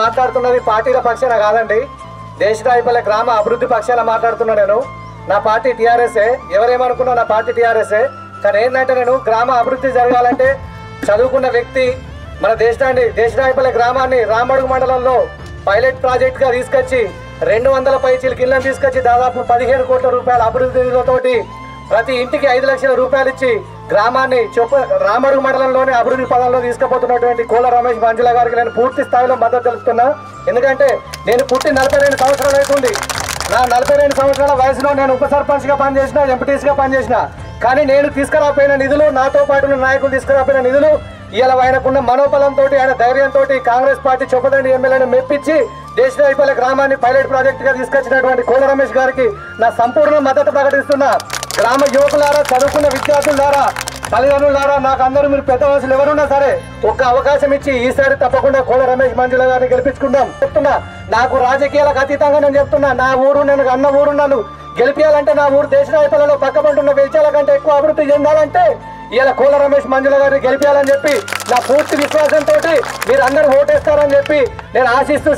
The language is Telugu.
మాట్లాడుతున్నది పార్టీల పక్షాన కాదండి, దేశరాయిపల్లె గ్రామ అభివృద్ధి పక్షాన మాట్లాడుతున్నా. నేను నా పార్టీ టీఆర్ఎస్ఏ, ఎవరేమనుకున్నా నా పార్టీ టీఆర్ఎస్ఏ. కానీ ఏంటంటే నేను గ్రామ అభివృద్ధి జరగాలంటే చదువుకున్న వ్యక్తి మన దేశరాయిపల్లె గ్రామాన్ని రామడుగు మండలంలో పైలట్ ప్రాజెక్ట్గా తీసుకొచ్చి 200 పైచీలకి ఇళ్లను తీసుకొచ్చి దాదాపు 15 కోట్ల రూపాయల అభివృద్ధితోటి ప్రతి ఇంటికి 5 లక్షల రూపాయలు ఇచ్చి గ్రామాన్ని రామడుగు మండలంలోనే అభివృద్ధి పదంలో తీసుకుపోతున్నటువంటి కోల రమేష్ మంజుల గారికి నేను పూర్తి స్థాయిలో మద్దతు తెలుపుతున్నా. ఎందుకంటే నేను పుట్టి 42 సంవత్సరాలు అవుతుంది. నా 42 సంవత్సరాల వయసులో నేను ఉప సర్పంచ్గా పనిచేసిన, ఎంపీటీసీగా పనిచేసిన. కానీ నేను తీసుకురాపోయిన నిధులు, నాతో పాటు నాయకులు తీసుకురాపోయిన నిధులు ఇలా ఆయనకున్న మనోబలంతో, ఆయన ధైర్యంతో కాంగ్రెస్ పార్టీ చొప్పదండి ఎమ్మెల్యేని మెప్పించి దేశరాయిపల్లె గ్రామాన్ని పైలట్ ప్రాజెక్టుగా తీసుకొచ్చినటువంటి కోల రమేష్ గారికి నా సంపూర్ణ మద్దతు ప్రకటిస్తున్నా. గ్రామ యువకులారా, చదువుకున్న విద్యార్థులారా, తల్లిదండ్రులారా, నాకు అందరూ మీరు పెద్ద వయసులు ఎవరున్నా సరే ఒక్క అవకాశం ఇచ్చి ఈసారి తప్పకుండా కోల రమేష్ మంజుల గారిని గెలిపించుకుందాం చెప్తున్నా. నాకు రాజకీయాలకు అతీతంగా నేను చెప్తున్నా, నా ఊరు, నేను అన్న ఊరు, నన్ను గెలిపించాలంటే నా ఊరు దేశరాయిపల్లెలో పక్కపంటున్న వెల్చాల కంటే ఎక్కువ అభివృద్ధి చెందాలంటే ఇలా కోల రమేష్ మంజుల గారిని గెలిపించాలని చెప్పి నా పూర్తి విశ్వాసంతో మీరు అందరూ ఓటేస్తారని చెప్పి నేను ఆశిస్తూ